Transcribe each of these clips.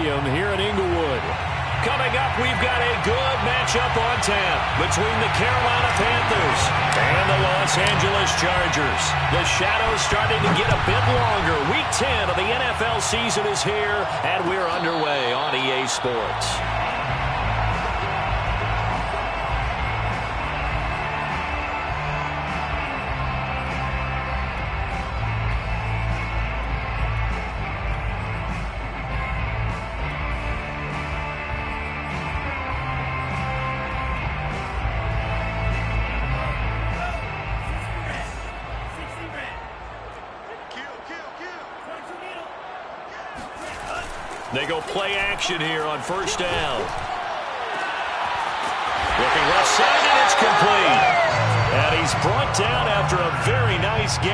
Stadium here in Inglewood. Coming up, we've got a good matchup on tap between the Carolina Panthers and the Los Angeles Chargers. The shadows starting to get a bit longer. Week 10 of the NFL season is here, and we're underway on EA Sports. They go play action here on first down. Looking left side, and it's complete. And he's brought down after a very nice gain.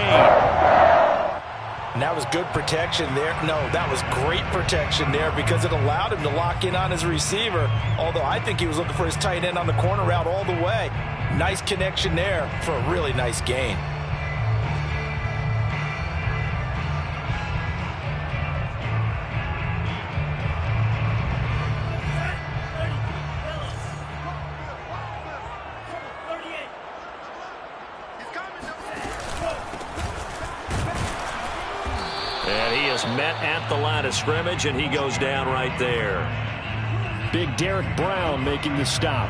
And that was good protection there. No, that was great protection there because it allowed him to lock in on his receiver. Although I think he was looking for his tight end on the corner route all the way. Nice connection there for a really nice gain. Met at the line of scrimmage, and he goes down right there. Big Derek Brown making the stop.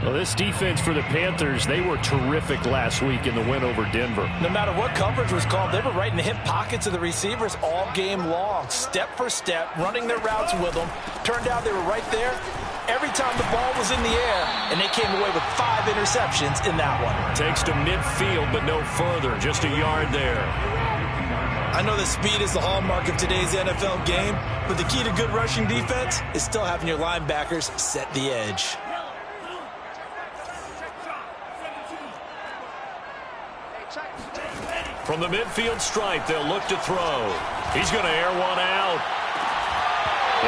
Well, this defense for the Panthers, they were terrific last week in the win over Denver. No matter what coverage was called, they were right in the hip pockets of the receivers all game long, step for step, running their routes with them. Turned out they were right there every time the ball was in the air, and they came away with 5 interceptions in that one. Takes to midfield, but no further, just a yard there. I know that speed is the hallmark of today's NFL game, but the key to good rushing defense is still having your linebackers set the edge. From the midfield stripe, they'll look to throw. He's going to air one out.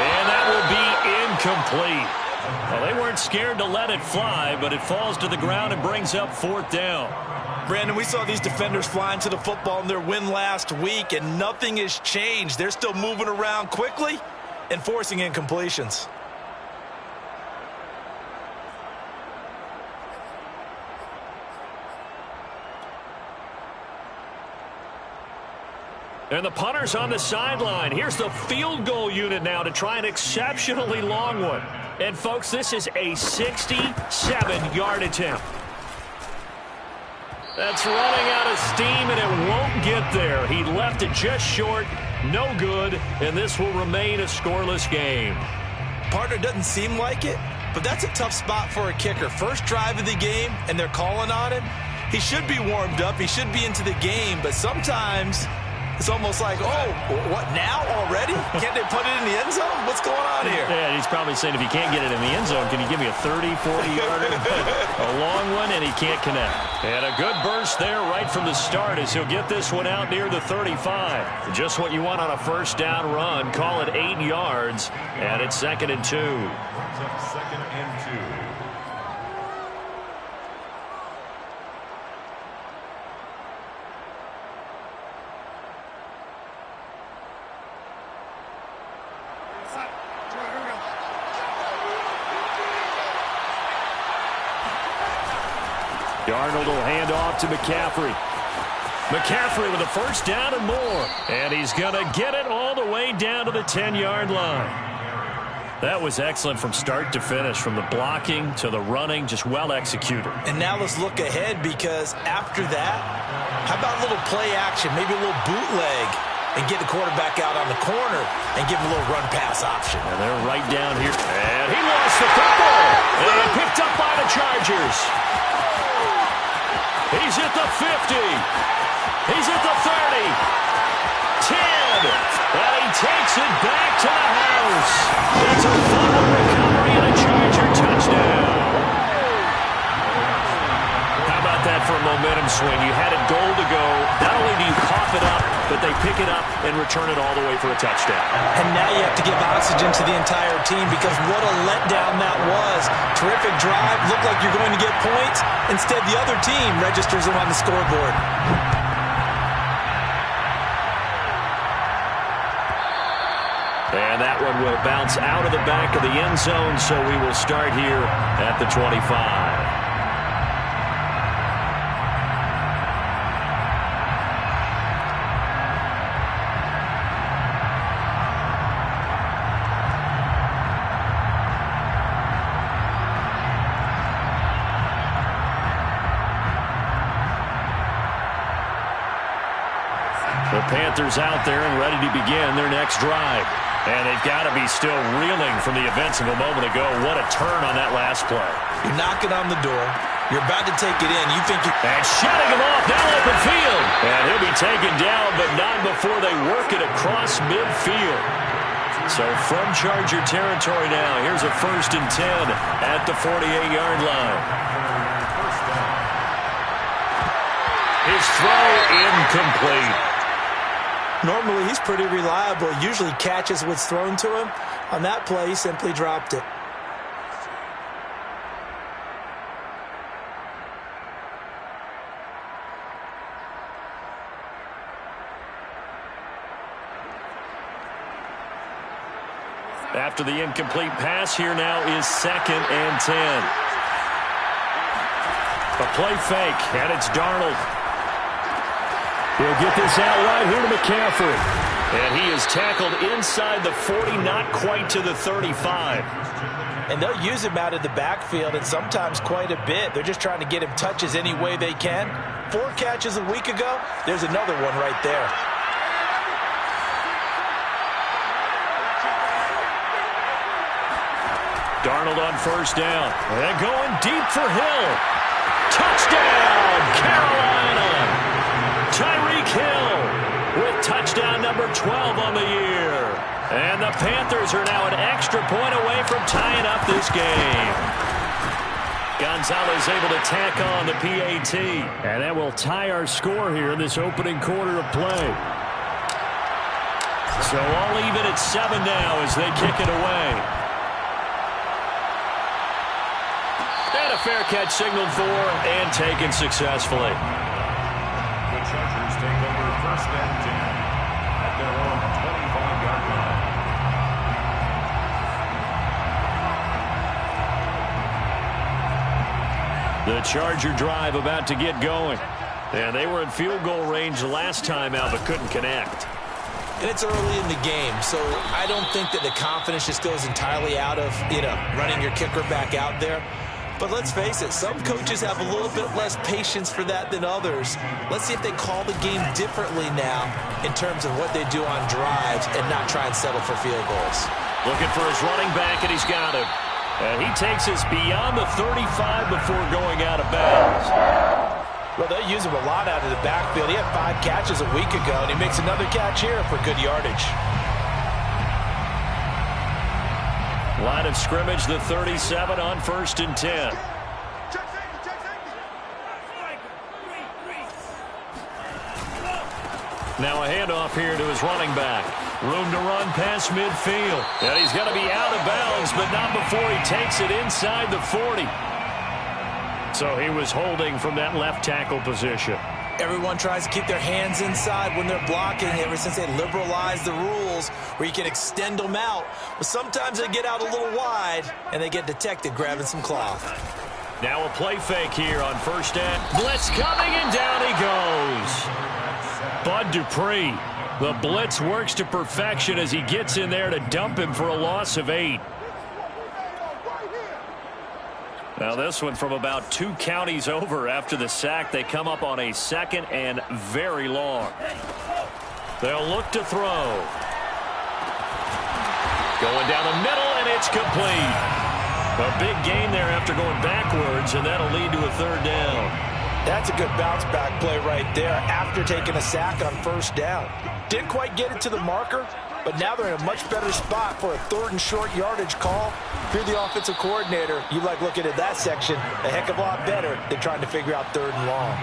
And that will be incomplete. Well, they weren't scared to let it fly, but it falls to the ground and brings up 4th down. Brandon, we saw these defenders flying to the football in their win last week, and nothing has changed. They're still moving around quickly and forcing incompletions. And the punter's on the sideline. Here's the field goal unit now to try an exceptionally long one. And, folks, this is a 67-yard attempt. That's running out of steam, and it won't get there. He left it just short, no good, and this will remain a scoreless game. Partner, doesn't seem like it, but that's a tough spot for a kicker. First drive of the game, and they're calling on him. He should be warmed up. He should be into the game, but sometimes it's almost like, oh, what, now already? Can't they put it in the end zone? What's going on here? Yeah, he's probably saying if he can't get it in the end zone, can you give me a 30, 40-yarder? A long one, and he can't connect. And a good burst there right from the start as he'll get this one out near the 35. Just what you want on a first down run. Call it 8 yards, and it's 2nd and 2. 2nd and 2. Darnold will hand off to McCaffrey. McCaffrey with a first down and more. And he's going to get it all the way down to the 10-yard line. That was excellent from start to finish, from the blocking to the running, just well executed. And now let's look ahead, because after that, how about a little play action, maybe a little bootleg, and get the quarterback out on the corner and give him a little run-pass option. And they're right down here. And he lost the football. And picked up by the Chargers. He's at the 50. He's at the 30. 10. And he takes it back to the house. That's a fumble recovery and a Charger touchdown. How about that for a momentum swing? You had it goal to go. Not only do you cough it up, but they pick it up and return it all the way for a touchdown. And now you have to give oxygen to the entire team, because what a letdown that was. Terrific drive. Looked like you're going to get points. Instead, the other team registers them on the scoreboard. And that one will bounce That's out of the back of the end zone, so we will start here at the 25. The Panthers out there and ready to begin their next drive. And they've got to be still reeling from the events of a moment ago. What a turn on that last play. You're knocking on the door. You're about to take it in. You think you... And shutting him off now open field. And he'll be taken down, but not before they work it across midfield. So from Charger territory now, here's a 1st and 10 at the 48-yard line. His throw incomplete. Normally, he's pretty reliable. Usually catches what's thrown to him. On that play, he simply dropped it. After the incomplete pass, here now is 2nd and 10. A play fake, and it's Darnold. He'll get this out right here to McCaffrey. And he is tackled inside the 40, not quite to the 35. And they'll use him out of the backfield, and sometimes quite a bit. They're just trying to get him touches any way they can. 4 catches a week ago. There's another one right there. Darnold on 1st down. And going deep for Hill. Touchdown, Carolina! Tyreek Hill with touchdown number 12 on the year. And the Panthers are now an extra point away from tying up this game. Gonzalez able to tack on the PAT. And that will tie our score here in this opening quarter of play. So all even at 7 now as they kick it away. And a fair catch signaled for and taken successfully. The Chargers take over 1st and 10 at their own 25-yard line. The Charger drive about to get going. And they were in field goal range last time out but couldn't connect. And it's early in the game, so I don't think that the confidence just goes entirely out of, running your kicker back out there. But let's face it, some coaches have a little bit less patience for that than others. Let's see if they call the game differently now in terms of what they do on drives and not try and settle for field goals. Looking for his running back, and he's got him. And he takes us beyond the 35 before going out of bounds. Well, they use him a lot out of the backfield. He had 5 catches a week ago, and he makes another catch here for good yardage. Line of scrimmage, the 37 on 1st and 10. Now a handoff here to his running back. Room to run past midfield. And he's going to be out of bounds, but not before he takes it inside the 40. So he was holding from that left tackle position. Everyone tries to keep their hands inside when they're blocking ever since they liberalized the rules where you can extend them out. But sometimes they get out a little wide and they get detected grabbing some cloth. Now a play fake here on 1st down. Blitz coming and down he goes. Bud Dupree. The blitz works to perfection as he gets in there to dump him for a loss of 8. Now this one from about 2 counties over after the sack. They come up on a 2nd and very long. They'll look to throw. Going down the middle, and it's complete. A big gain there after going backwards, and that'll lead to a 3rd down. That's a good bounce back play right there after taking a sack on 1st down. Didn't quite get it to the marker, but now they're in a much better spot for a 3rd and short yardage call. If you're the offensive coordinator, you like looking at that section a heck of a lot better than trying to figure out 3rd and long.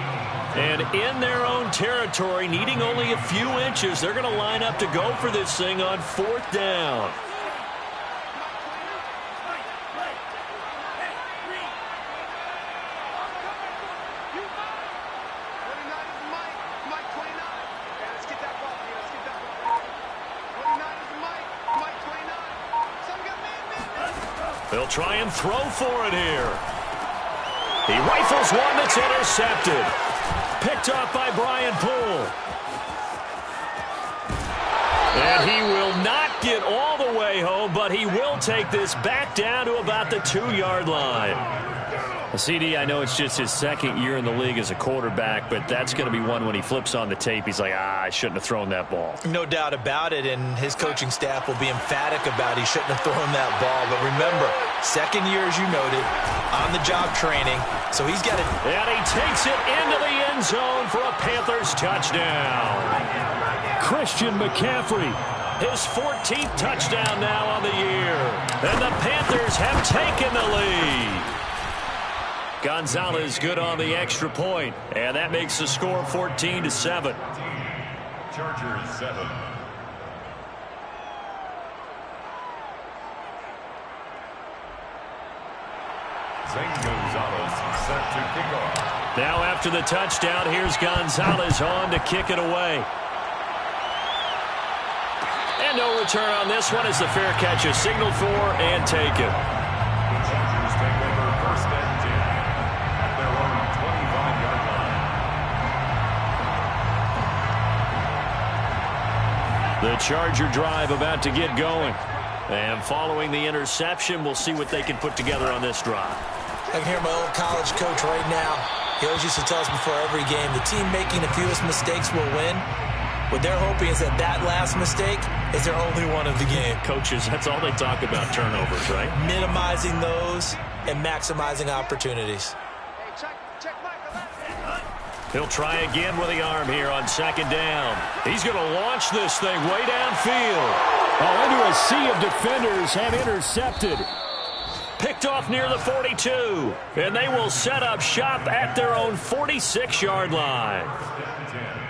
And in their own territory, needing only a few inches, they're going to line up to go for this thing on 4th down. They'll try and throw for it here. He rifles one that's intercepted. Picked off by Brian Poole. And he will not get all the way home, but he will take this back down to about the 2-yard line. CD, I know it's just his second year in the league as a quarterback, but that's going to be one when he flips on the tape. He's like, I shouldn't have thrown that ball. No doubt about it, and his coaching staff will be emphatic about he shouldn't have thrown that ball. But remember, second year, as you noted, on-the-job training, so he's got it. And he takes it into the end zone for a Panthers touchdown. Christian McCaffrey, his 14th touchdown now on the year. And the Panthers have taken the lead. Gonzalez good on the extra point, and that makes the score 14-7. Chargers 7. Zane Gonzalez set to kick off. Now after the touchdown, here's Gonzalez on to kick it away. And no return on this one as the fair catch is signaled for and taken. The Chargers take over first and 10 at their own 25-yard line. The Charger drive about to get going. And following the interception, we'll see what they can put together on this drive. I can hear my old college coach right now. He always used to tell us before every game, the team making the fewest mistakes will win. What they're hoping is that that last mistake is their only one of the game. Coaches, that's all they talk about, turnovers, right? Minimizing those and maximizing opportunities. He'll try again with the arm here on second down. He's going to launch this thing way downfield. Oh, into a sea of defenders and intercepted. Picked off near the 42. And they will set up shop at their own 46-yard line.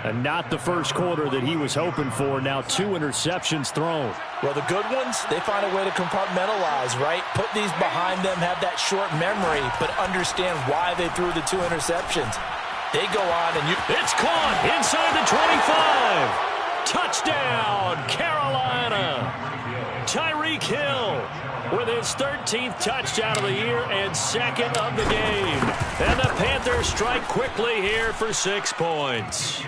And not the first quarter that he was hoping for. Now 2 interceptions thrown. Well, the good ones, they find a way to compartmentalize, right? Put these behind them, have that short memory, but understand why they threw the 2 interceptions. They go on and it's caught inside the 25. Touchdown, Carolina. Tyreek Hill with his 13th touchdown of the year and second of the game. And the Panthers strike quickly here for 6 points.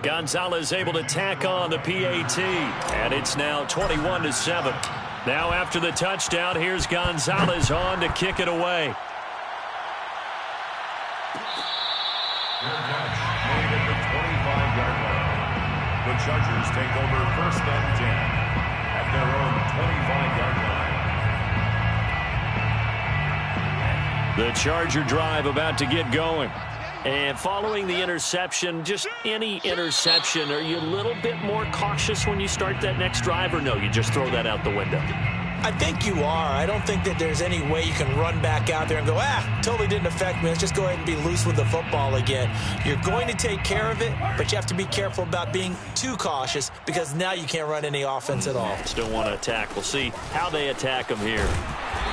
Gonzalez able to tack on the PAT, and it's now 21-7. Now after the touchdown, here's Gonzalez on to kick it away. Made at the 25-yard line. The Chargers take over first and 10 at their own 25-yard line. The Charger drive about to get going. And following the interception, just any interception, are you a little bit more cautious when you start that next drive, or no, you just throw that out the window? I think you are. I don't think that there's any way you can run back out there and go, totally didn't affect me. Let's just go ahead and be loose with the football again. You're going to take care of it, but you have to be careful about being too cautious because now you can't run any offense at all. Still want to attack. We'll see how they attack them here.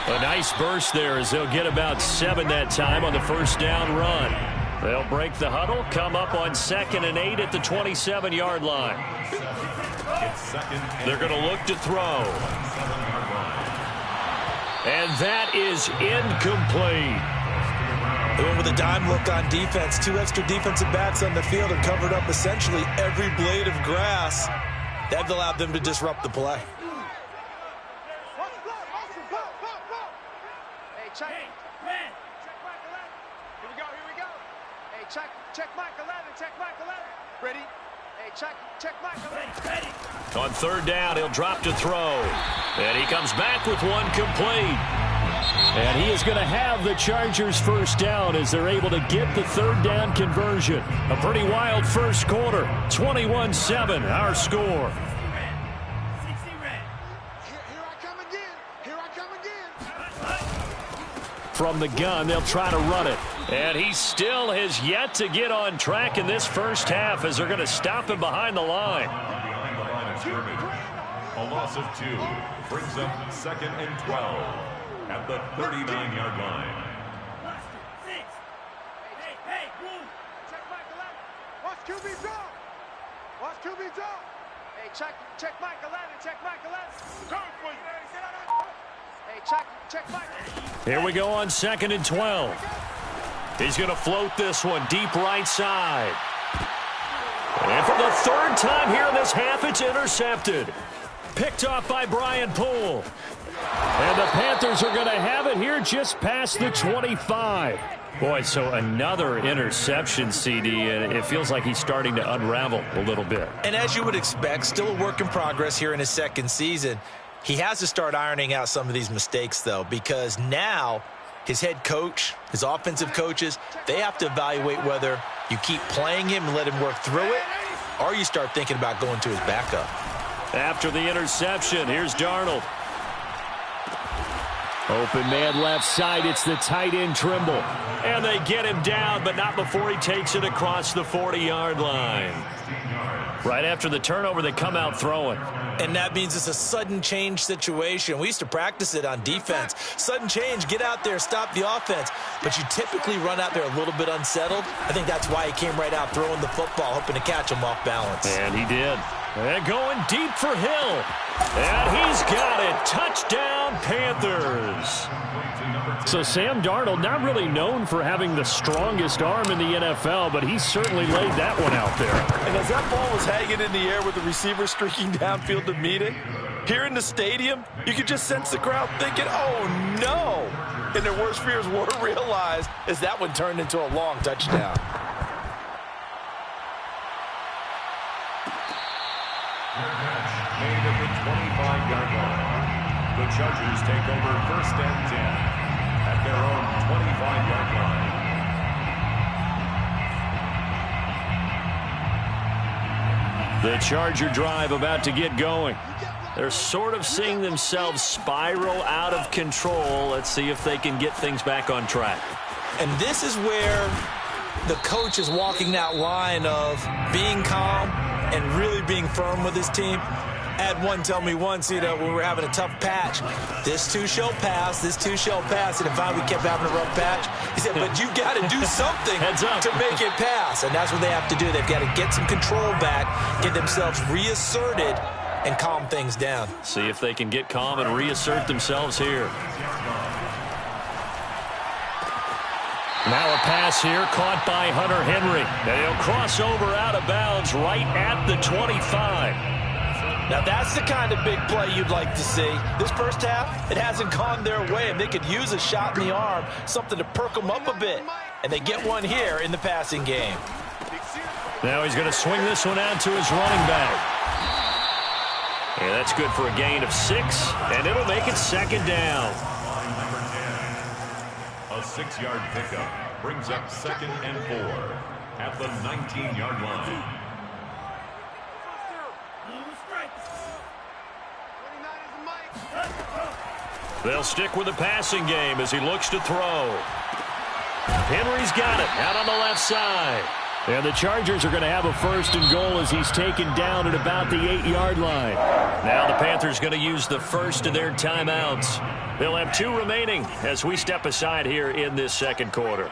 A nice burst there as they'll get about 7 that time on the first down run. They'll break the huddle, come up on 2nd and 8 at the 27-yard line. They're going to look to throw. And that is incomplete. They went with a dime look on defense. 2 extra defensive backs on the field and covered up essentially every blade of grass. That allowed them to disrupt the play. Check Mike 11, check Mike 11. Ready? Hey, check Mike 11. Ready. On 3rd down, he'll drop to throw. And he comes back with one complete. And he is going to have the Chargers first down as they're able to get the 3rd down conversion. A pretty wild first quarter. 21-7, our score. From the gun, they'll try to run it. And he still has yet to get on track in this first half as they're going to stop him behind the line. Behind the line of scrimmage. A loss of 2 brings up 2nd and 12 at the 39-yard line. Hey, check Mike 11. Watch QB draw. Watch QB draw. Hey, check Mike 11, check Mike 11. Hey, check Here we go on 2nd and 12. He's going to float this one deep right side. And for the 3rd time here in this half, it's intercepted. Picked off by Brian Poole. And the Panthers are going to have it here just past the 25. Boy, so another interception, CD, and it feels like he's starting to unravel a little bit. And as you would expect, still a work in progress here in his 2nd season. He has to start ironing out some of these mistakes, though, because now his head coach, his offensive coaches, they have to evaluate whether you keep playing him and let him work through it, or you start thinking about going to his backup. After the interception, here's Darnold. Open man left side, it's the tight end Trimble. And they get him down, but not before he takes it across the 40-yard line. Right after the turnover, they come out throwing. And that means it's a sudden change situation. We used to practice it on defense. Sudden change, get out there, stop the offense. But you typically run out there a little bit unsettled. I think that's why he came right out throwing the football, hoping to catch him off balance. And he did. And going deep for Hill. And he's got it. Touchdown, Panthers. So Sam Darnold, not really known for having the strongest arm in the NFL, but he certainly laid that one out there. And as that ball was hanging in the air with the receiver streaking downfield to meet it, here in the stadium, you could just sense the crowd thinking, oh, no. And their worst fears were realized as that one turned into a long touchdown. Made at the 25-yard line. The Chargers take over 1st and 10 at their own 25-yard line. The Charger drive about to get going. They're sort of seeing themselves spiral out of control. Let's see if they can get things back on track. And this is where the coach is walking that line of being calm and really being firm with his team. I had one tell me once, when we were having a tough patch, this too shall pass, this too shall pass. And if we kept having a rough patch, he said, but you got to do something to make it pass. And that's what they have to do. They've got to get some control back, get themselves reasserted, and calm things down. See if they can get calm and reassert themselves here. Now a pass here caught by Hunter Henry. And he'll cross over out of bounds right at the 25. Now that's the kind of big play you'd like to see. This first half, it hasn't gone their way, and they could use a shot in the arm, something to perk them up a bit. And they get one here in the passing game. Now he's going to swing this one out to his running back. And that's good for a gain of 6, and it'll make it 2nd down. A 6-yard pickup brings up 2nd and 4 at the 19-yard line. They'll stick with the passing game as he looks to throw. Henry's got it out on the left side. And the Chargers are going to have a 1st and goal as he's taken down at about the 8-yard line. Now the Panthers going to use the first of their timeouts. They'll have 2 remaining as we step aside here in this 2nd quarter.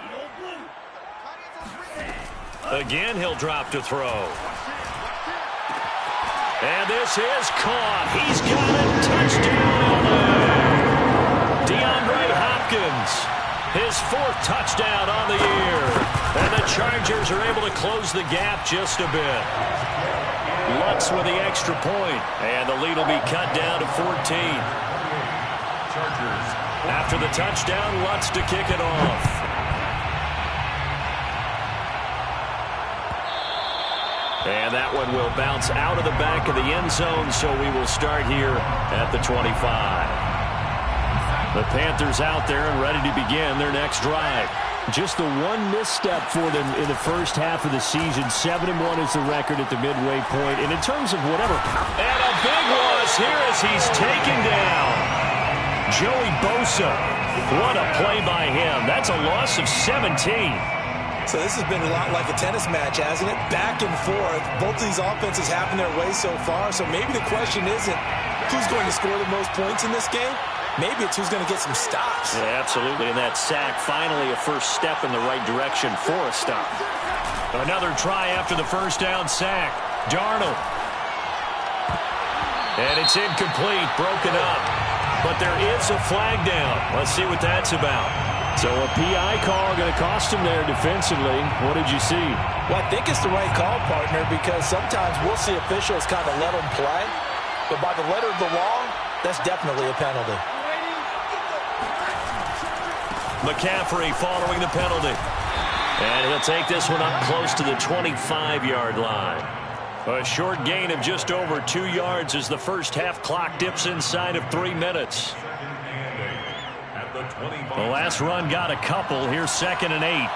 Again, he'll drop to throw. And this is caught. He's got it. Touchdown. DeAndre Hopkins, his 4th touchdown on the year. And the Chargers are able to close the gap just a bit. Lutz with the extra point, and the lead will be cut down to 14. Chargers. After the touchdown, Lutz to kick it off. And that one will bounce out of the back of the end zone, so we will start here at the 25. The Panthers out there and ready to begin their next drive. Just the one misstep for them in the first half of the season. 7-1 is the record at the midway point. And in terms of whatever... And a big loss here as he's taken down. Joey Bosa. What a play by him. That's a loss of 17. So this has been a lot like a tennis match, hasn't it? Back and forth. Both of these offenses having their way so far. So maybe the question isn't who's going to score the most points in this game. Maybe it's who's going to get some stops. Yeah, absolutely. And that sack, finally a first step in the right direction for a stop. Another try after the first down sack. Darnold. And it's incomplete, broken up. but there is a flag down. Let's see what that's about. So a PI call going to cost him there defensively. What did you see? Well, I think it's the right call, partner, because sometimes we'll see officials kind of let them play. But by the letter of the law, that's definitely a penalty. McCaffrey following the penalty. And he'll take this one up close to the 25-yard line. A short gain of just over 2 yards as the first half clock dips inside of 3 minutes. The last run got a couple. Here's 2nd and 8.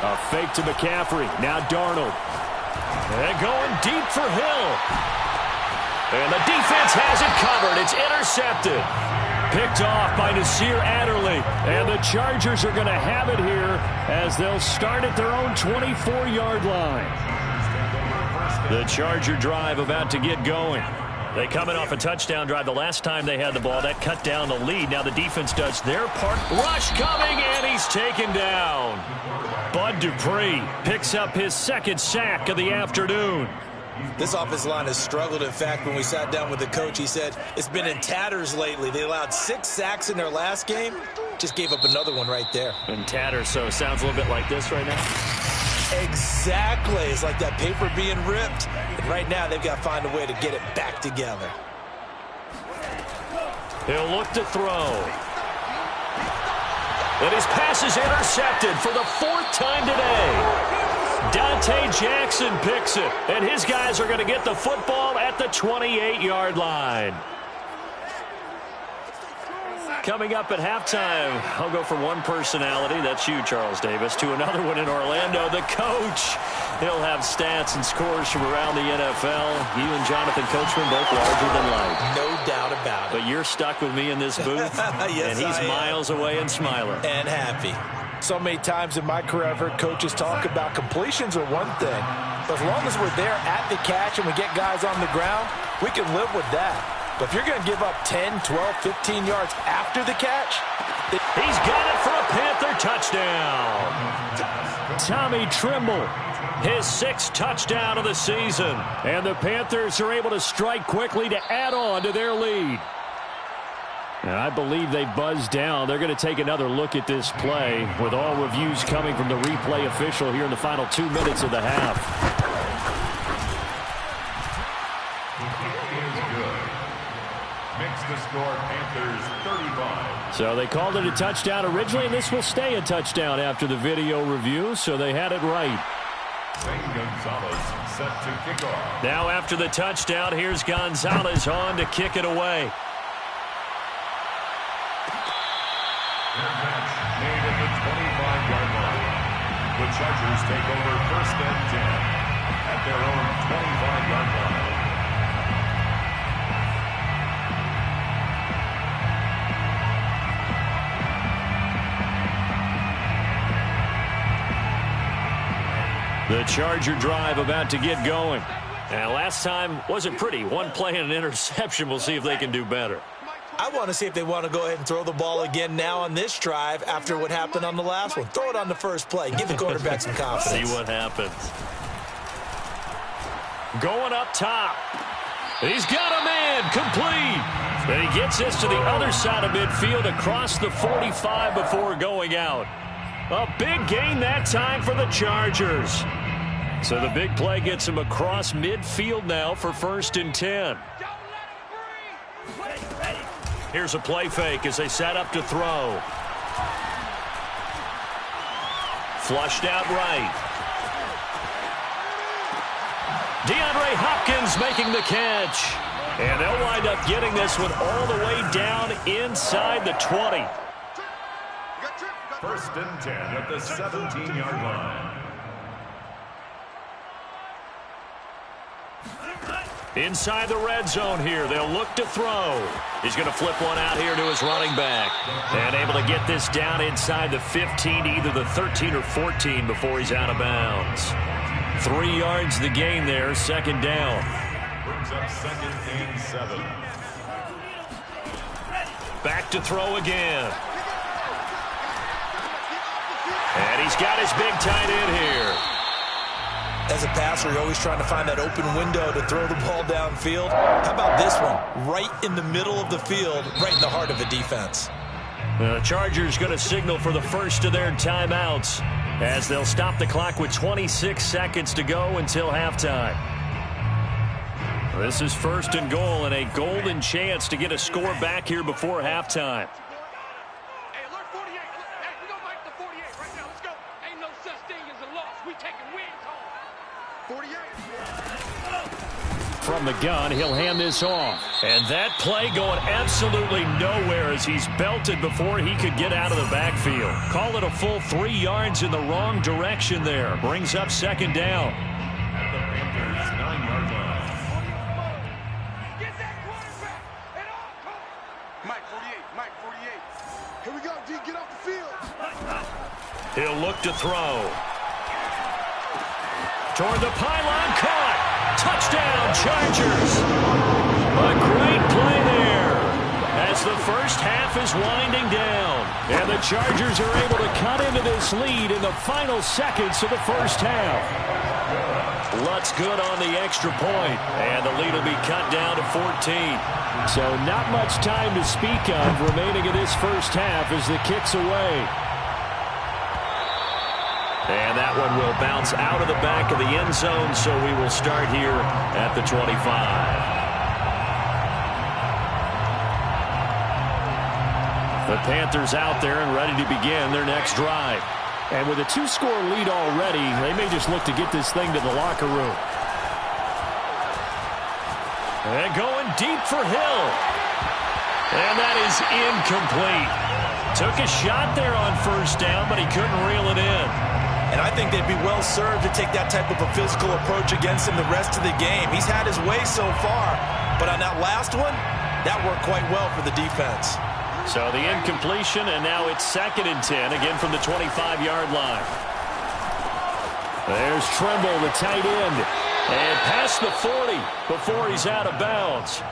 A fake to McCaffrey. Now Darnold. And going deep for Hill. And the defense has it covered. It's intercepted. Picked off by Nasir Adderley. And the Chargers are going to have it here as they'll start at their own 24-yard line. The Charger drive about to get going. They coming off a touchdown drive the last time they had the ball. That cut down the lead. Now the defense does their part. Rush coming, and he's taken down. Bud Dupree picks up his 2nd sack of the afternoon. This offensive line has struggled. In fact, when we sat down with the coach, he said it's been in tatters lately. They allowed 6 sacks in their last game. Just gave up another one right there. In tatters, so it sounds a little bit like this right now. Exactly. It's like that paper being ripped. And right now, they've got to find a way to get it back together. He'll look to throw. And his pass is intercepted for the 4th time today. Dante Jackson picks it, and his guys are going to get the football at the 28-yard line. Coming up at halftime, I'll go from one personality, that's you, Charles Davis, to another one in Orlando, the coach. He'll have stats and scores from around the NFL. You and Jonathan Coachman both larger than life. No doubt about it. But you're stuck with me in this booth, yes, and he's miles away and smiling. And happy. So many times in my career, I've heard coaches talk about completions are one thing. But as long as we're there at the catch and we get guys on the ground, we can live with that. But if you're going to give up 10, 12, 15 yards after the catch, he's got it for a Panther touchdown. Tommy Tremble, his 6th touchdown of the season. And the Panthers are able to strike quickly to add on to their lead. And I believe they buzzed down. They're going to take another look at this play with all reviews coming from the replay official here in the final 2 minutes of the half. Makes the score Panthers 35. So they called it a touchdown originally, and this will stay a touchdown after the video review, so they had it right. Zane Gonzalez set to kick off. Now after the touchdown, here's Gonzalez on to kick it away. Catch made at the 25-yard line. The Chargers take over 1st and 10 at their own 25-yard line. The Charger drive about to get going. And last time wasn't pretty. One play and an interception. We'll see if they can do better. I want to see if they want to go ahead and throw the ball again now on this drive after what happened on the last one. Throw it on the first play. Give the quarterback some confidence. See what happens. Going up top. He's got a man complete. And he gets this to the other side of midfield across the 45 before going out. A big gain that time for the Chargers. So the big play gets him across midfield now for 1st and 10. Here's a play fake as they set up to throw. Flushed out right. DeAndre Hopkins making the catch. And they'll wind up getting this one all the way down inside the 20. 1st and 10 at the 17-yard line. Inside the red zone here. They'll look to throw. He's going to flip one out here to his running back. And able to get this down inside the 15, either the 13 or 14 before he's out of bounds. 3 yards the gain there, 2nd down. Brings up 2nd and 7. Back to throw again. And he's got his big tight end here. As a passer, you're always trying to find that open window to throw the ball downfield. How about this one? Right in the middle of the field, right in the heart of a defense. The Chargers going to signal for the first of their timeouts as they'll stop the clock with 26 seconds to go until halftime. This is 1st and goal and a golden chance to get a score back here before halftime. Hey, alert 48. Hey, we gonna make the 48 right now. Let's go. Ain't no such thing as a loss. We taking wins home. 48. From the gun, he'll hand this off. And that play going absolutely nowhere as he's belted before he could get out of the backfield. Call it a full 3 yards in the wrong direction there. Brings up 2nd down. At the Panthers' 9-yard line. Get that quarterback at all costs. Mike 48. Mike 48. Here we go, D. Get off the field. He'll look to throw. Toward the pylon, caught. Touchdown, Chargers. A great play there as the first half is winding down. And the Chargers are able to cut into this lead in the final seconds of the first half. Lutz good on the extra point, and the lead will be cut down to 14. So not much time to speak of remaining in this first half as the kick's away. And that one will bounce out of the back of the end zone, so we will start here at the 25. The Panthers out there and ready to begin their next drive. And with a 2-score lead already, they may just look to get this thing to the locker room. And going deep for Hill. And that is incomplete. Took a shot there on 1st down, but he couldn't reel it in. And I think they'd be well served to take that type of a physical approach against him the rest of the game. He's had his way so far, but on that last one, that worked quite well for the defense. So the incompletion, and now it's 2nd and 10, again from the 25-yard line. There's Trimble, the tight end, and past the 40 before he's out of bounds.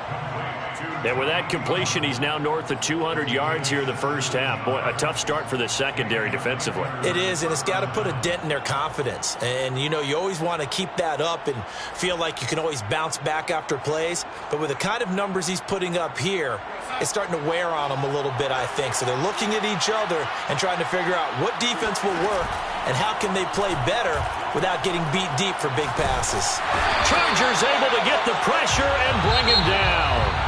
And with that completion, he's now north of 200 yards here in the first half. Boy, a tough start for the secondary defensively. It is, and it's got to put a dent in their confidence. And, you know, you always want to keep that up and feel like you can always bounce back after plays. But with the kind of numbers he's putting up here, it's starting to wear on them a little bit, I think. So they're looking at each other and trying to figure out what defense will work and how can they play better without getting beat deep for big passes. Chargers able to get the pressure and bring him down.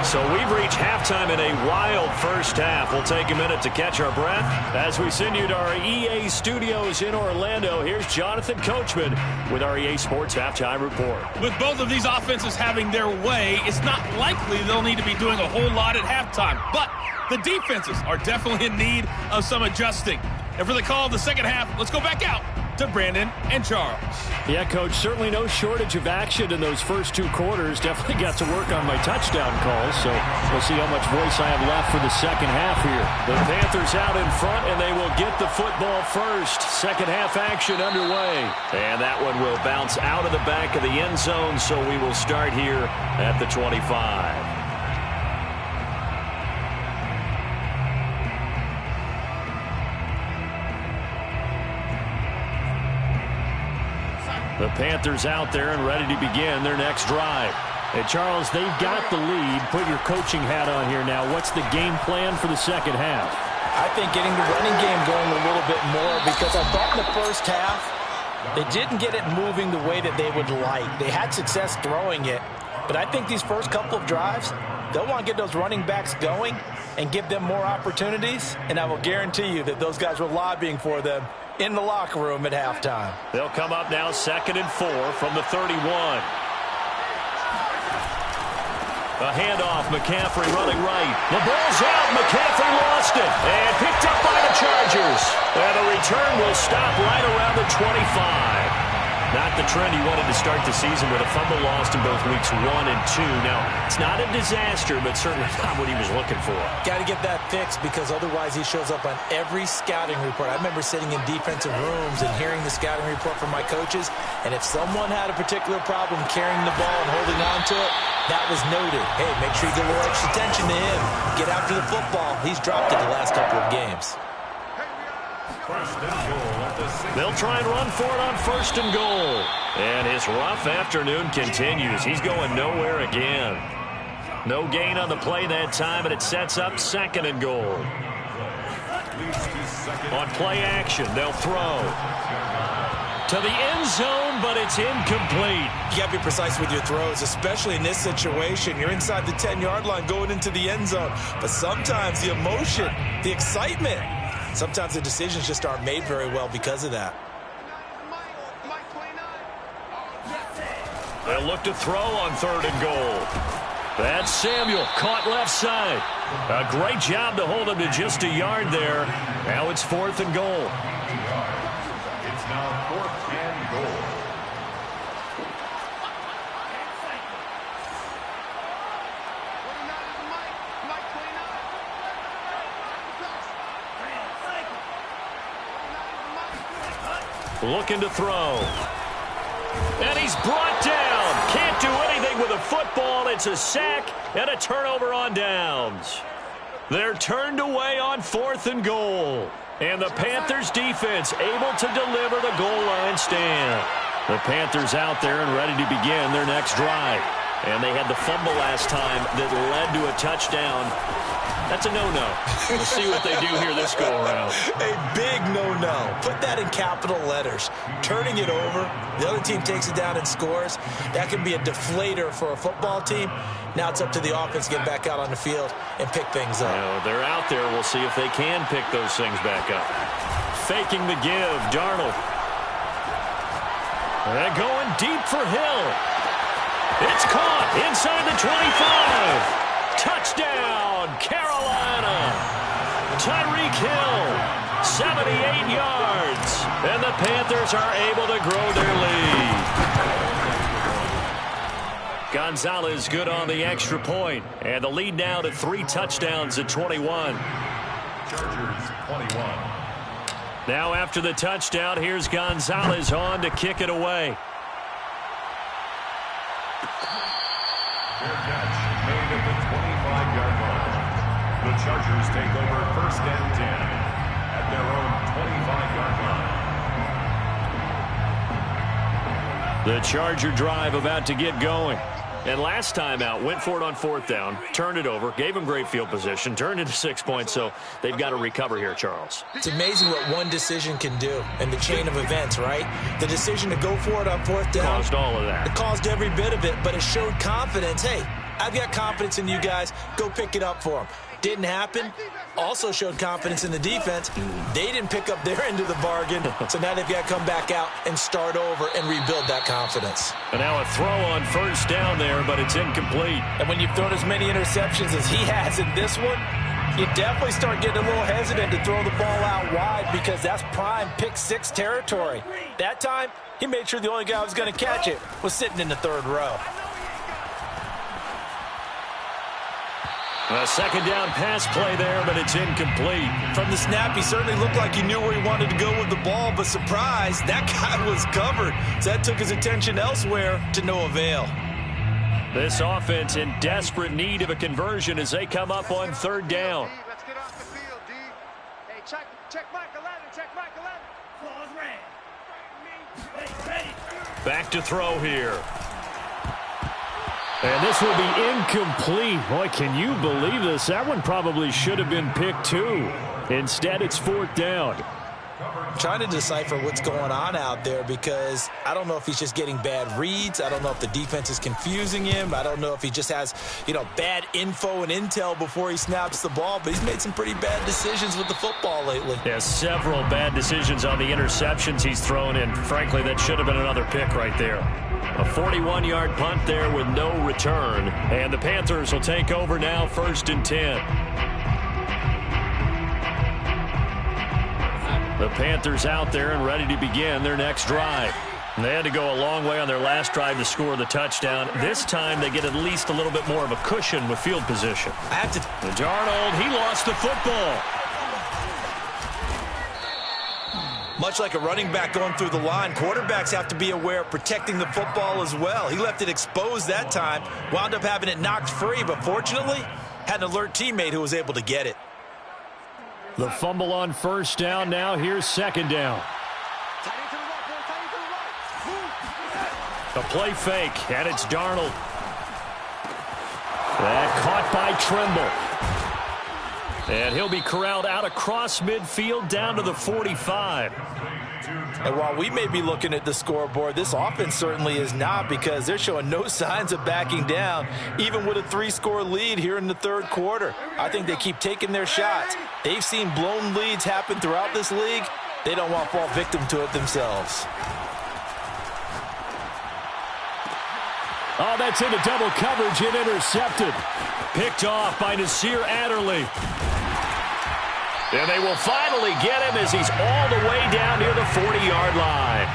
So we've reached halftime in a wild first half. We'll take a minute to catch our breath as we send you to our EA studios in Orlando. Here's Jonathan Coachman with our EA Sports Halftime Report. With both of these offenses having their way, it's not likely they'll need to be doing a whole lot at halftime. But the defenses are definitely in need of some adjusting. And for the call of the second half, let's go back out to Brandon and Charles. Yeah, Coach, certainly no shortage of action in those first 2 quarters. Definitely got to work on my touchdown calls, so we'll see how much voice I have left for the second half here. The Panthers out in front, and they will get the football first. Second half action underway. And that one will bounce out of the back of the end zone, so we will start here at the 25. The Panthers out there and ready to begin their next drive. And Charles, they've got the lead. Put your coaching hat on here now. What's the game plan for the second half? I think getting the running game going a little bit more, because I thought in the first half they didn't get it moving the way that they would like. They had success throwing it, but I think these first couple of drives, they'll want to get those running backs going and give them more opportunities, and I will guarantee you that those guys were lobbying for them in the locker room at halftime. They'll come up now 2nd and 4 from the 31. A handoff, McCaffrey running right. The ball's out, McCaffrey lost it. And picked up by the Chargers. And the return will stop right around the 25. Not the trend he wanted to start the season with a fumble lost in both weeks 1 and 2. Now, it's not a disaster, but certainly not what he was looking for. Got to get that fixed, because otherwise he shows up on every scouting report. I remember sitting in defensive rooms and hearing the scouting report from my coaches, and if someone had a particular problem carrying the ball and holding on to it, that was noted. Hey, make sure you give a little extra attention to him. Get after the football. He's dropped it the last couple of games. Hey, we got They'll try and run for it on 1st and goal. And his rough afternoon continues. He's going nowhere again. No gain on the play that time, and it sets up 2nd and goal. On play action, they'll throw to the end zone, but it's incomplete. You got to be precise with your throws, especially in this situation. You're inside the 10-yard line going into the end zone. But sometimes the emotion, the excitement, sometimes the decisions just aren't made very well because of that. They'll look to throw on 3rd and goal. That's Samuel, caught left side. A great job to hold him to just a yard there. Now it's 4th and goal. It's now 4th and goal. Looking to throw. And he's brought down. Can't do anything with a football. It's a sack and a turnover on downs. They're turned away on 4th and goal. And the Panthers defense able to deliver the goal line stand. The Panthers out there and ready to begin their next drive. And they had the fumble last time that led to a touchdown. That's a no-no. We'll see what they do here this go-around. A big no-no. Put that in capital letters. Turning it over, the other team takes it down and scores. That can be a deflator for a football team. Now it's up to the offense to get back out on the field and pick things up. They're out there. We'll see if they can pick those things back up. Faking the give, Darnold. And going deep for Hill. It's caught inside the 25. Touchdown, Carolina. Tyreek Hill, 78 yards. And the Panthers are able to grow their lead. Gonzalez good on the extra point. And the lead now to 3 touchdowns at 21. Chargers 21. Now after the touchdown, here's Gonzalez on to kick it away. Fair catch made at the 25-yard line. The Chargers take over 1st and 10 at their own 25-yard line. The Charger drive about to get going. And last time out, went for it on 4th down, turned it over, gave them great field position, turned it to 6 points, so they've got to recover here, Charles. It's amazing what one decision can do in the chain of events, right? The decision to go for it on 4th down. Caused all of that. It caused every bit of it, but it showed confidence. Hey, I've got confidence in you guys. Go pick it up for them. Didn't happen. Also showed confidence in the defense. They didn't pick up their end of the bargain, so now they've got to come back out and start over and rebuild that confidence. And now a throw on 1st down there, but it's incomplete. And when you've thrown as many interceptions as he has in this one, you definitely start getting a little hesitant to throw the ball out wide because that's prime pick 6 territory. That time, he made sure the only guy who was going to catch it was sitting in the 3rd row. A 2nd down pass play there, but it's incomplete. From the snap, he certainly looked like he knew where he wanted to go with the ball, but surprise, that guy was covered. So that took his attention elsewhere to no avail. This offense in desperate need of a conversion as they come up on 3rd down. Let's get off the field, D. Hey, check Mike 11, check Mike 11. Back to throw here. And this will be incomplete. Boy, can you believe this? That one probably should have been picked too. Instead, it's 4th down. I'm trying to decipher what's going on out there because I don't know if he's just getting bad reads. I don't know if the defense is confusing him. I don't know if he just has, bad info and intel before he snaps the ball. But he's made some pretty bad decisions with the football lately. Yeah, several bad decisions on the interceptions he's thrown in. Frankly, that should have been another pick right there. A 41-yard punt there with no return. And the Panthers will take over now, 1st and 10. The Panthers out there and ready to begin their next drive. They had to go a long way on their last drive to score the touchdown. This time they get at least a little bit more of a cushion with field position. Darnold, he lost the football. Much like a running back going through the line, quarterbacks have to be aware of protecting the football as well. He left it exposed that time, wound up having it knocked free, but fortunately, had an alert teammate who was able to get it. The fumble on first down. Now here's second down. The play fake, and it's Darnold. That caught by Trimble. And he'll be corralled out across midfield down to the 45. And while we may be looking at the scoreboard, this offense certainly is not, because they're showing no signs of backing down, even with a 3-score lead here in the third quarter. I think they keep taking their shots. They've seen blown leads happen throughout this league. They don't want to fall victim to it themselves. Oh, that's into double coverage and intercepted. Picked off by Nasir Adderley. And they will finally get him as he's all the way down near the 40-yard line.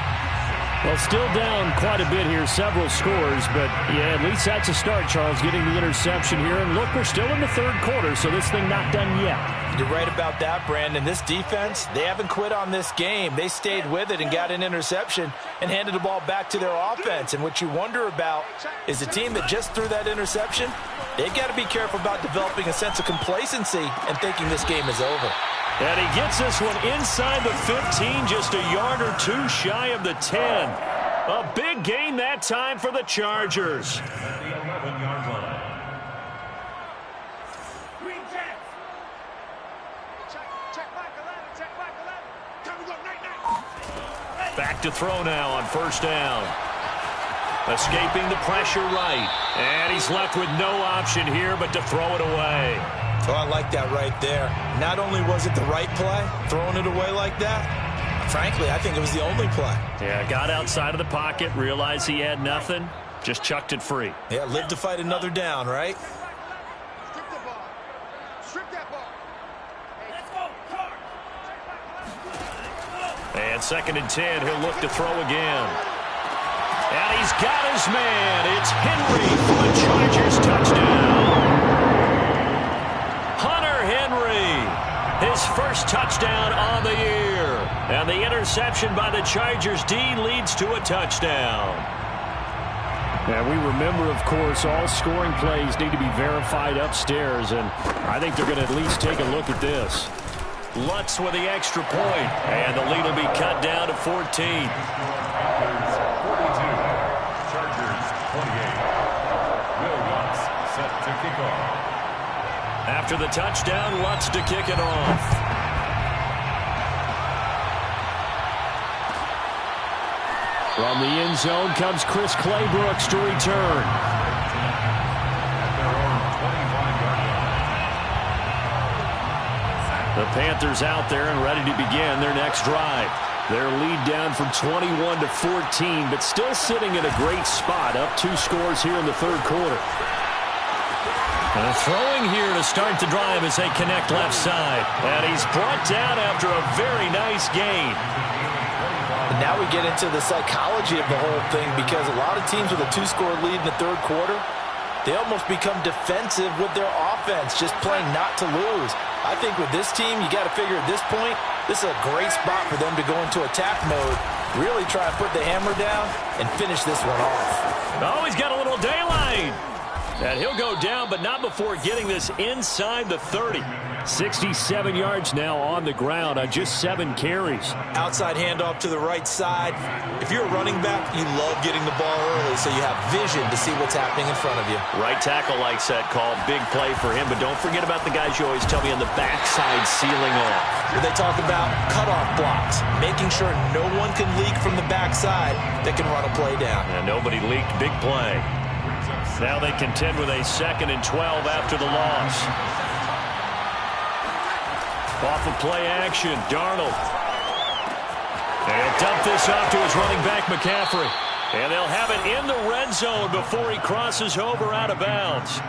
Well, still down quite a bit here, several scores, but yeah, at least that's a start, Charles, getting the interception here. And look, we're still in the third quarter, so this thing not done yet. You're right about that, Brandon. This defense, they haven't quit on this game. They stayed with it and got an interception and handed the ball back to their offense. And what you wonder about is the team that just threw that interception, they've got to be careful about developing a sense of complacency and thinking this game is over. And he gets this one inside the 15, just a yard or two shy of the 10. A big gain that time for the Chargers. At the 11-yard line. Back to throw now on first down. Escaping the pressure right. And he's left with no option here but to throw it away. Oh, I like that right there. Not only was it the right play, throwing it away like that, frankly, I think it was the only play. Yeah, got outside of the pocket, realized he had nothing, just chucked it free. Yeah, live to fight another down, right? Strip the ball. Strip that ball. Let's go. And second and 10, he'll look to throw again. And he's got his man. It's Henry for the Chargers touchdown. Hunter Henry, his first touchdown on the year. And the interception by the Chargers D leads to a touchdown. And we remember, of course, all scoring plays need to be verified upstairs, and I think they're going to at least take a look at this. Lutz with the extra point, and the lead will be cut down to 14. 42, Chargers 28. Will Lutz set to kick off. After the touchdown, Lutz to kick it off. From the end zone comes Chris Claybrooks to return. At their own 25-yard line. The Panthers out there and ready to begin their next drive. Their lead down from 21 to 14, but still sitting in a great spot, up 2 scores here in the third quarter. And throwing here to start the drive as they connect left side. And he's brought down after a very nice gain. And now we get into the psychology of the whole thing, because a lot of teams with a 2-score lead in the third quarter, they almost become defensive with their offense, just playing not to lose. I think with this team, you got to figure at this point, this is a great spot for them to go into attack mode, really try to put the hammer down and finish this one off. Oh, he's got a little daylight. And he'll go down, but not before getting this inside the 30. 67 yards now on the ground on just 7 carries. Outside handoff to the right side. If you're a running back, you love getting the ball early so you have vision to see what's happening in front of you. Right tackle likes that call. Big play for him, but don't forget about the guys you always tell me on the backside sealing off. They talk about cutoff blocks, making sure no one can leak from the backside that can run a play down. And nobody leaked. Big play. Now they contend with a 2nd and 12 after the loss. Off of play action, Darnold. And he'll dump this off to his running back, McCaffrey. And they'll have it in the red zone before he crosses over out of bounds.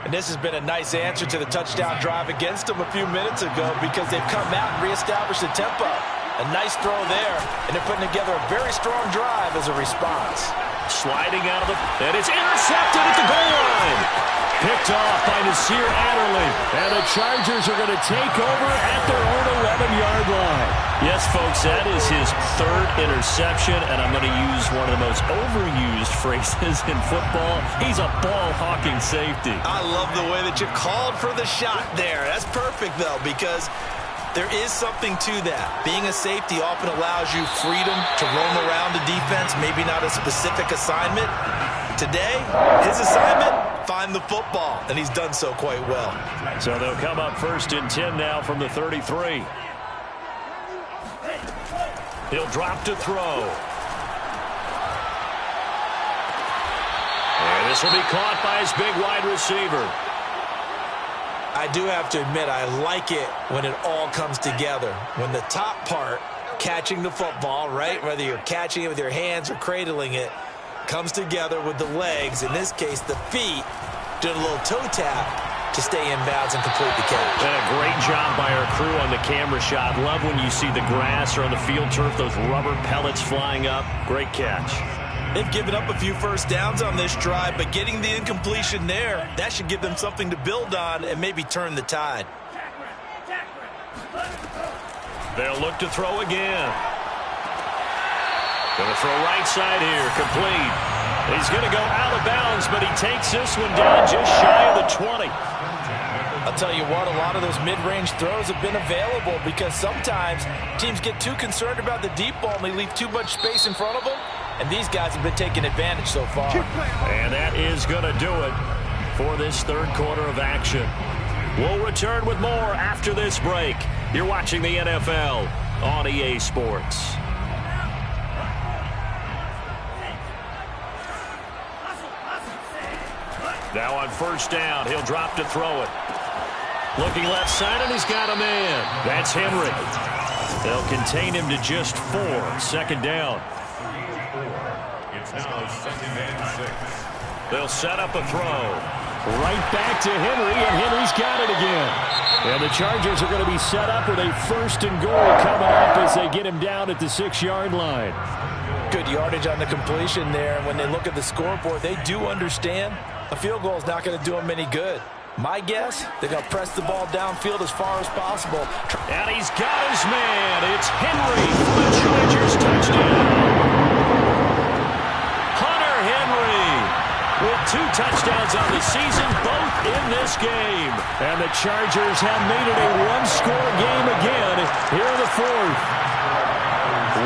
And this has been a nice answer to the touchdown drive against them a few minutes ago, because they've come out and reestablished the tempo. A nice throw there, and they're putting together a very strong drive as a response. Sliding out of the... And it's intercepted at the goal line. Picked off by Nasir Adderley. And the Chargers are going to take over at their own 11-yard line. Yes, folks, that is his third interception, and I'm going to use one of the most overused phrases in football. He's a ball-hawking safety. I love the way that you called for the shot there. That's perfect, though, because there is something to that. Being a safety often allows you freedom to roam around the defense, maybe not a specific assignment. Today, his assignment, find the football, and he's done so quite well. So they'll come up 1st and 10 now from the 33. He'll drop to throw. And this will be caught by his big wide receiver. I do have to admit, I like it when it all comes together. When the top part, catching the football, right, whether you're catching it with your hands or cradling it, comes together with the legs, in this case the feet, doing a little toe tap to stay in bounds and complete the catch. And a great job by our crew on the camera shot. Love when you see the grass or on the field turf, those rubber pellets flying up. Great catch. They've given up a few first downs on this drive, but getting the incompletion there, that should give them something to build on and maybe turn the tide. They'll look to throw again. Going to throw right side here, complete. He's going to go out of bounds, but he takes this one down just shy of the 20. I'll tell you what, a lot of those mid-range throws have been available because sometimes teams get too concerned about the deep ball and they leave too much space in front of them, and these guys have been taking advantage so far. And that is going to do it for this third quarter of action. We'll return with more after this break. You're watching the NFL on EA Sports. Now on 1st down, he'll drop to throw it. Looking left side, and he's got a man. That's Henry. They'll contain him to just 4. 2nd down. It's now 2nd and 6. They'll set up a throw. Right back to Henry, and Henry's got it again. And the Chargers are going to be set up with a 1st and goal coming up as they get him down at the 6-yard line. Good yardage on the completion there. And when they look at the scoreboard, they do understand a field goal is not going to do them any good. My guess, they're going to press the ball downfield as far as possible. And he's got his man. It's Henry for the Chargers touchdown. Hunter Henry with 2 touchdowns on the season, both in this game. And the Chargers have made it a 1-score game again here in the 4th.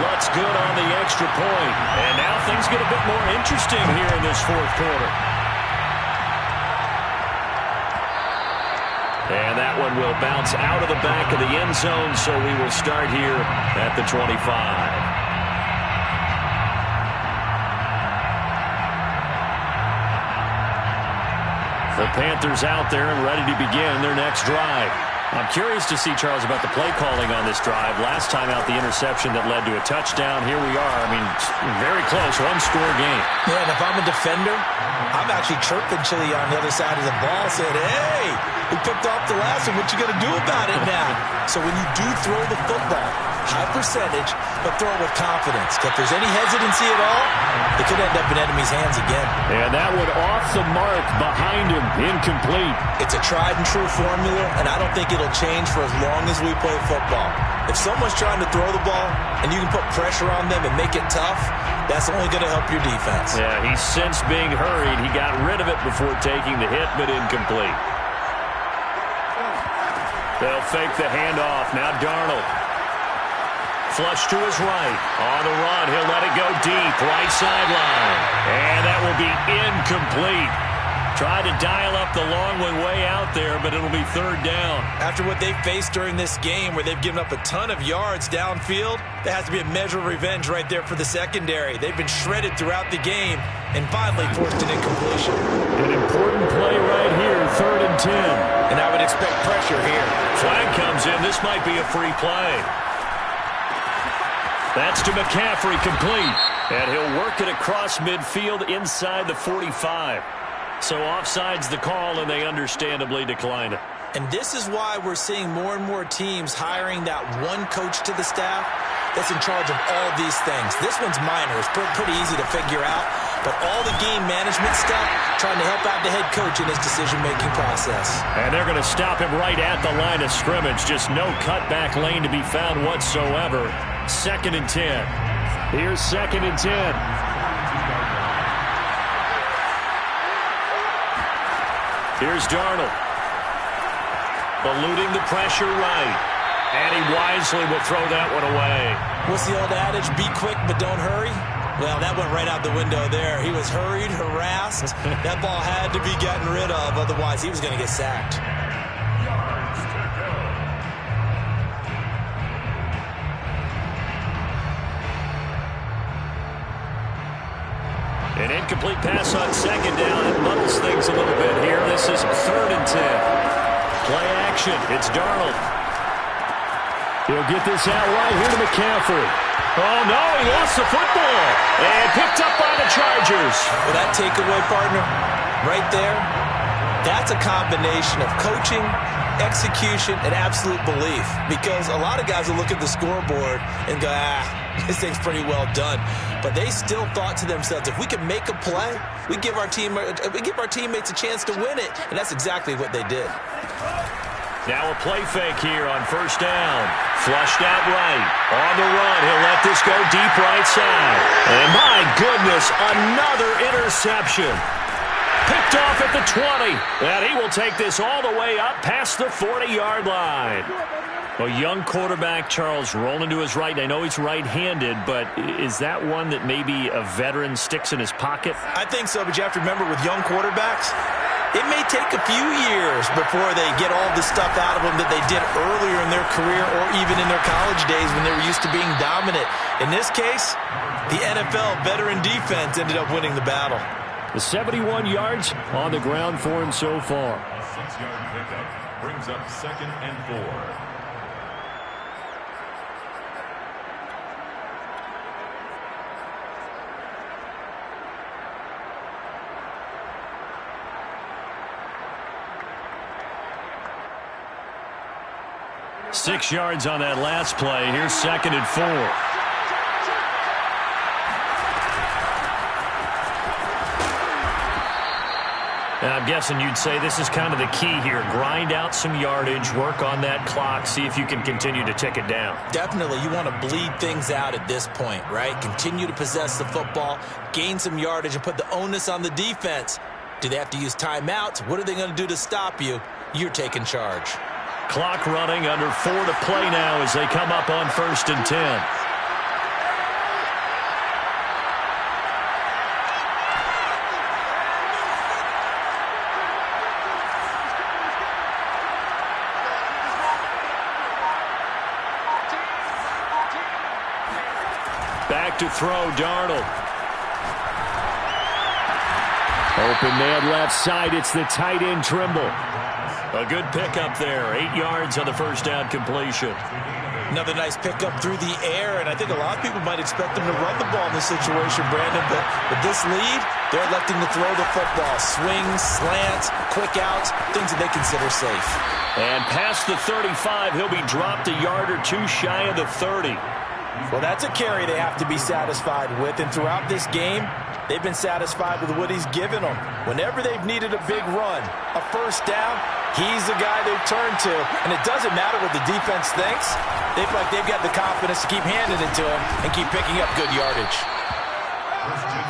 Lutz good on the extra point. And now things get a bit more interesting here in this 4th quarter. And that one will bounce out of the back of the end zone, so we will start here at the 25. The Panthers out there and ready to begin their next drive. I'm curious to see, Charles, about the play calling on this drive. Last time out, the interception that led to a touchdown. Here we are. I mean, very close, 1-score game. Yeah, and if I'm a defender, I'm actually chirping Chili on the other side of the ball, saying, hey, we picked off the last one. What you going to do about it now? So when you do throw the football, high percentage, but throw it with confidence. If there's any hesitancy at all, it could end up in enemy's hands again. And that one off the mark behind him, incomplete. It's a tried and true formula, and I don't think it'll change for as long as we play football. If someone's trying to throw the ball and you can put pressure on them and make it tough, that's only going to help your defense. Yeah, he sensed being hurried. He got rid of it before taking the hit, but incomplete. They'll fake the handoff. Now Darnold. Flush to his right. On the run, he'll let it go deep. Right sideline. And that will be incomplete. Tried to dial up the long one way out there, but it'll be 3rd down. After what they've faced during this game where they've given up a ton of yards downfield, there has to be a measure of revenge right there for the secondary. They've been shredded throughout the game and finally forced an incompletion. An important play right here, 3rd and 10. And I would expect pressure here. Flag comes in. This might be a free play. That's to McCaffrey, complete. And he'll work it across midfield inside the 45. So offside's the call, and they understandably decline it. And this is why we're seeing more and more teams hiring that one coach to the staff that's in charge of all these things. This one's minor. It's pretty easy to figure out. but all the game management stuff, trying to help out the head coach in his decision-making process. And they're going to stop him right at the line of scrimmage. Just no cutback lane to be found whatsoever. 2nd and 10. Here's 2nd and 10. Here's Darnold. Eluding the pressure right. And he wisely will throw that one away. What's the old adage? Be quick, but don't hurry. Well, that went right out the window there. He was hurried, harassed. That ball had to be gotten rid of. Otherwise, he was going to get sacked. An incomplete pass on 2nd down. It muddles things a little bit here. This is 3rd and 10. Play action. It's Darnold. He'll get this out right here to McCaffrey. Oh, no, he lost the football. And picked up by the Chargers. Well, that takeaway, partner, right there, that's a combination of coaching, execution, and absolute belief. Because a lot of guys will look at the scoreboard and go, this thing's pretty well done. But they still thought to themselves, if we can make a play, we give our teammates a chance to win it. And that's exactly what they did. Now a play fake here on 1st down. Flushed out right. On the run, he'll let this go deep right side. And my goodness, another interception. Picked off at the 20. And he will take this all the way up past the 40-yard line. A young quarterback, Charles, rolling to his right. I know he's right-handed, but is that one that maybe a veteran sticks in his pocket? I think so, but you have to remember with young quarterbacks, it may take a few years before they get all the stuff out of them that they did earlier in their career or even in their college days when they were used to being dominant. In this case, the NFL veteran defense ended up winning the battle. The 71 yards on the ground for him so far. A 6-yard pickup brings up 2nd and 4. Six yards on that last play. Here's 2nd and 4. And I'm guessing you'd say this is kind of the key here. Grind out some yardage, work on that clock, see if you can continue to tick it down. Definitely. You want to bleed things out at this point, right? Continue to possess the football, gain some yardage, and put the onus on the defense. Do they have to use timeouts? What are they going to do to stop you? You're taking charge. Clock running, under 4 to play now as they come up on 1st and 10. Back to throw, Darnold. Open man left side, it's the tight end Trimble. A good pickup there, 8 yards on the 1st down completion. Another nice pickup through the air, and I think a lot of people might expect them to run the ball in this situation, Brandon, but with this lead, they're electing to throw the football. Swings, slants, quick outs, things that they consider safe. And past the 35, he'll be dropped a yard or two shy of the 30. Well, that's a carry they have to be satisfied with, and throughout this game, they've been satisfied with what he's given them. Whenever they've needed a big run, a 1st down, he's the guy they've turned to. And it doesn't matter what the defense thinks. They feel like they've got the confidence to keep handing it to him and keep picking up good yardage.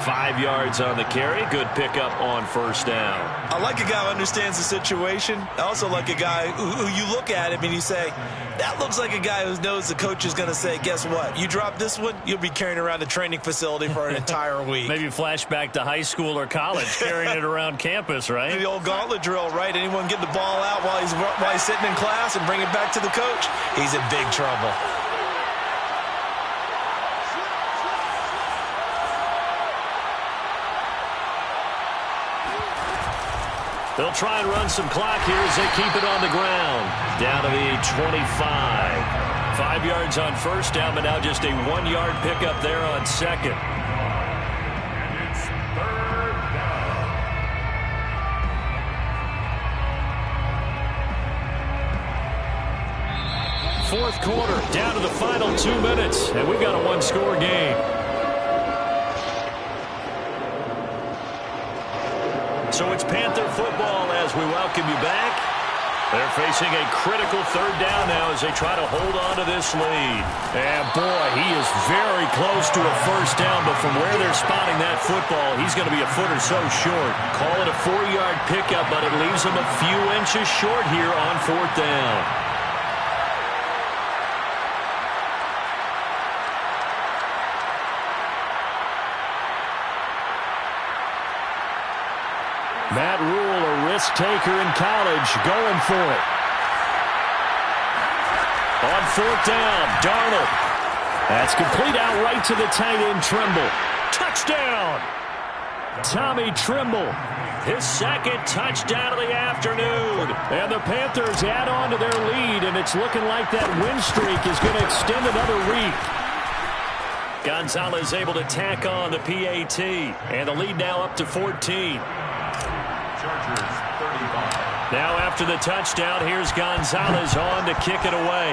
5 yards on the carry. Good pickup on 1st down. I like a guy who understands the situation. I also like a guy who you look at him and you say, that looks like a guy who knows the coach is going to say, guess what? You drop this one, you'll be carrying around the training facility for an entire week. Maybe flashback to high school or college, carrying it around campus, right? The old gauntlet drill, right? Anyone get the ball out while he's sitting in class and bring it back to the coach? He's in big trouble. They'll try and run some clock here as they keep it on the ground. Down to the 25. 5 yards on 1st down, but now just a 1-yard pickup there on 2nd. And it's 3rd down. 4th quarter, down to the final 2 minutes, and we've got a 1-score game. Panther football as we welcome you back. They're facing a critical third down now as they try to hold on to this lead. And boy, he is very close to a first down, but from where they're spotting that football, he's going to be a foot or so short. Call it a 4-yard pickup, but it leaves him a few inches short here on fourth down. Matt Rule, a risk taker in college, going for it. On fourth down, Darnold. That's complete out right to the tight end, Trimble. Touchdown! Tommy Trimble. His second touchdown of the afternoon. And the Panthers add on to their lead, and it's looking like that win streak is going to extend another week. Gonzalez able to tack on the PAT, and the lead now up to 14. Chargers 35. Now after the touchdown, here's Gonzalez on to kick it away.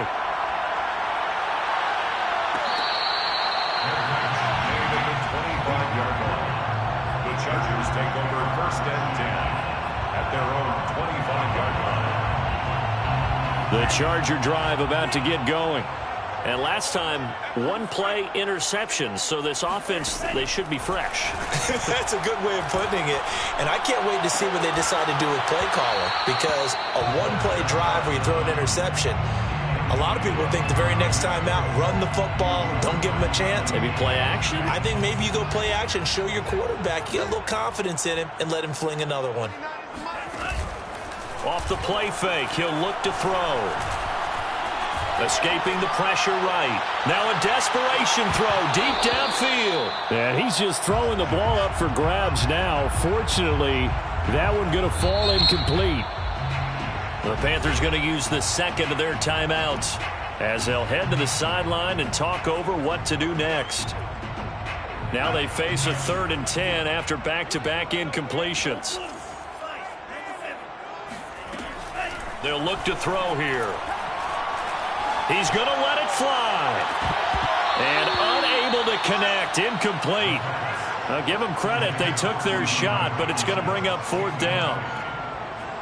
Made at the 25-yard line. The Chargers take over first and 10 at their own 25-yard line. The Charger drive about to get going. And last time, one play interception. So this offense, they should be fresh. That's a good way of putting it. And I can't wait to see what they decide to do with play calling, because a one-play drive where you throw an interception, a lot of people think the very next time out, run the football, don't give them a chance. Maybe play action? I think maybe you go play action, show your quarterback, you get a little confidence in him, and let him fling another one. Off the play fake, he'll look to throw. Escaping the pressure right. Now a desperation throw deep downfield. And he's just throwing the ball up for grabs now. Fortunately, that one going to fall incomplete. The Panthers going to use the second of their timeouts as they'll head to the sideline and talk over what to do next. Now they face a 3rd and 10 after back-to-back incompletions. They'll look to throw here. He's going to let it fly. And unable to connect. Incomplete. I'll give them credit. They took their shot, but it's going to bring up 4th down.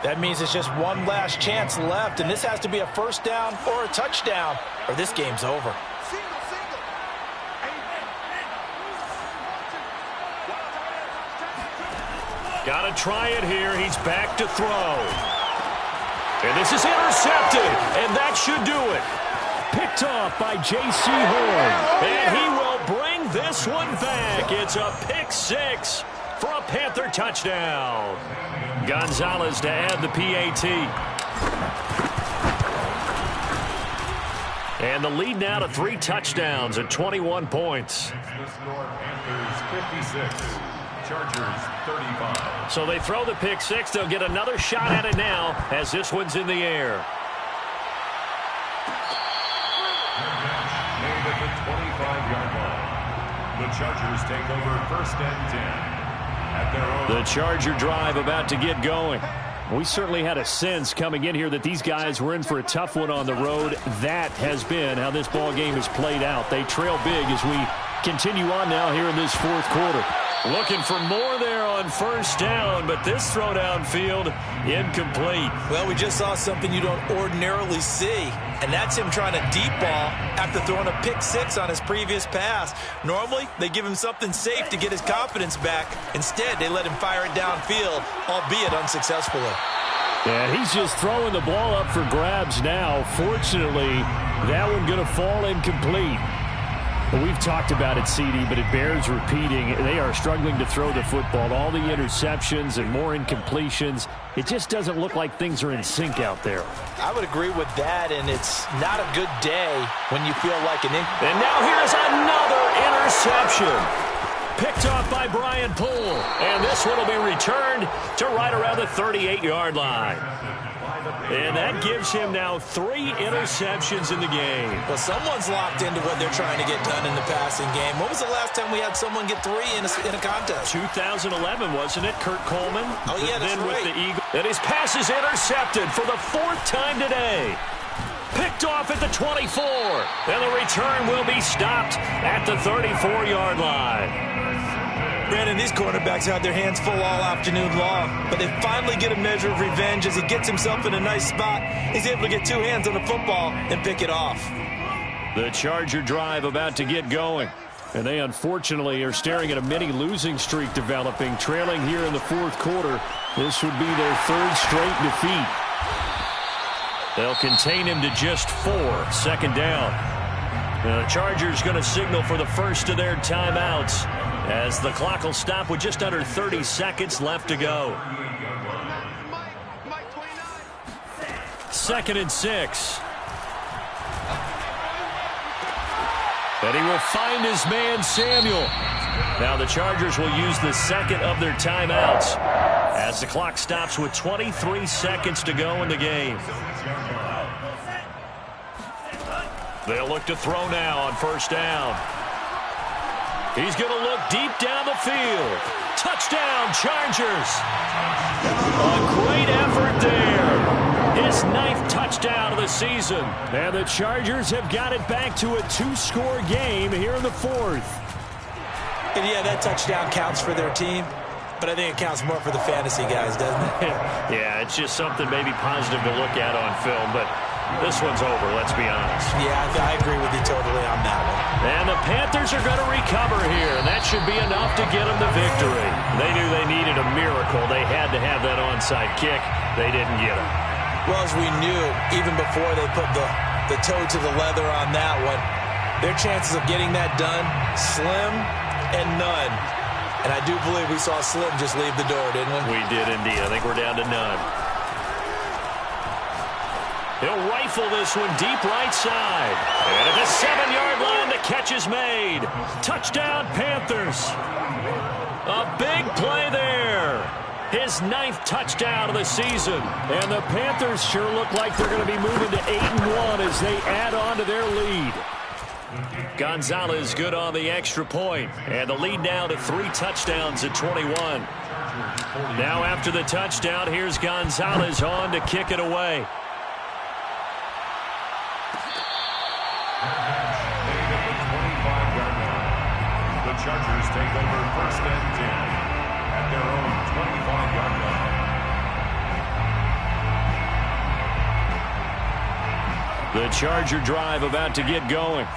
That means it's just one last chance left, and this has to be a first down or a touchdown, or this game's over. Got to try it here. He's back to throw. And this is intercepted, and that should do it. Picked off by J.C. Horn. And he will bring this one back. It's a pick 6 for a Panther touchdown. Gonzalez to add the PAT. And the lead now to 3 touchdowns at 21 points. The score, Panthers 56, Chargers 35. So they throw the pick 6. They'll get another shot at it now as this one's in the air. Made at the 25-yard line. The Chargers take over first and 10 at their own. The Charger drive about to get going. We certainly had a sense coming in here that these guys were in for a tough one on the road. That has been how this ball game has played out. They trail big as we continue on now here in this 4th quarter. Looking for more there on first down, but this throw downfield incomplete. Well, we just saw something you don't ordinarily see, and that's him trying to deep ball after throwing a pick 6 on his previous pass. Normally, they give him something safe to get his confidence back. Instead, they let him fire it downfield, albeit unsuccessfully. And he's just throwing the ball up for grabs now. Fortunately, that one going to fall incomplete. We've talked about it, CD, but it bears repeating. They are struggling to throw the football. All the interceptions and more incompletions. It just doesn't look like things are in sync out there. I would agree with that, and it's not a good day when you feel like an... And now here's another interception. Picked off by Brian Poole. And this one will be returned to right around the 38-yard line. And that gives him now 3 interceptions in the game. Well, someone's locked into what they're trying to get done in the passing game. When was the last time we had someone get 3 in a contest? 2011, wasn't it? Kurt Coleman. Oh, yeah, that's then right. With the Eagles. And his pass is intercepted for the 4th time today. Picked off at the 24. And the return will be stopped at the 34-yard line. Brandon, these cornerbacks had their hands full all afternoon long, but they finally get a measure of revenge as he gets himself in a nice spot. He's able to get two hands on the football and pick it off. The Charger drive about to get going. And they unfortunately are staring at a mini losing streak developing, trailing here in the fourth quarter. This would be their third straight defeat. They'll contain him to just 4, second down. The Chargers going to signal for the first of their timeouts as the clock will stop with just under 30 seconds left to go. 2nd and 6. And he will find his man, Samuel. Now the Chargers will use the second of their timeouts as the clock stops with 23 seconds to go in the game. They'll look to throw now on first down. He's going to look deep down the field. Touchdown, Chargers. A great effort there. His 9th touchdown of the season. And the Chargers have got it back to a 2-score game here in the 4th. And yeah, that touchdown counts for their team, but I think it counts more for the fantasy guys, doesn't it? Yeah, it's just something maybe positive to look at on film, but this one's over, let's be honest. Yeah, I agree with you totally on that one. And the Panthers are going to recover here, and that should be enough to get them the victory. They knew they needed a miracle. They had to have that onside kick. They didn't get it. Well, as we knew, even before they put the toe to the leather on that one, their chances of getting that done, slim and none. And I do believe we saw Slim just leave the door, didn't we? We did indeed. I think we're down to none. He'll rifle this one deep right side. And at the 7-yard line, the catch is made. Touchdown, Panthers. A big play there. His 9th touchdown of the season. And the Panthers sure look like they're going to be moving to 8-1 as they add on to their lead. Gonzalez good on the extra point. And the lead now to 3 touchdowns at 21. Now after the touchdown, here's Gonzalez on to kick it away. The Chargers take over 1st and 10 at their own 25-yard line. The Charger drive about to get going.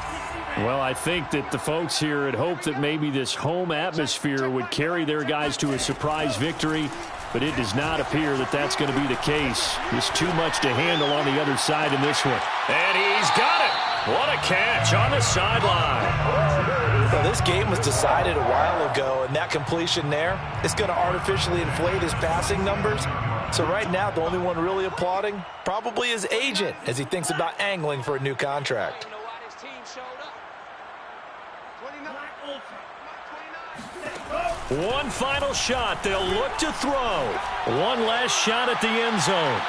Well, I think that the folks here had hoped that maybe this home atmosphere would carry their guys to a surprise victory, but it does not appear that that's going to be the case. There's too much to handle on the other side in this one. And he's got it. What a catch on the sideline. Well, this game was decided a while ago, and that completion there is going to artificially inflate his passing numbers. So right now, the only one really applauding probably his agent as he thinks about angling for a new contract. One final shot. They'll look to throw. One last shot at the end zone.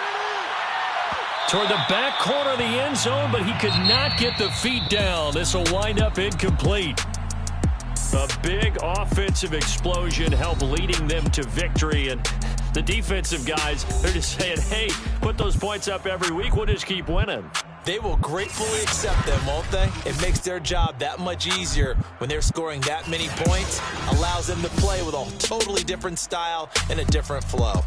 Toward the back corner of the end zone, but he could not get the feet down. This will wind up incomplete. A big offensive explosion helped leading them to victory. And the defensive guys, they're just saying, hey, put those points up every week. We'll just keep winning. They will gratefully accept them, won't they? It makes their job that much easier when they're scoring that many points. Allows them to play with a totally different style and a different flow.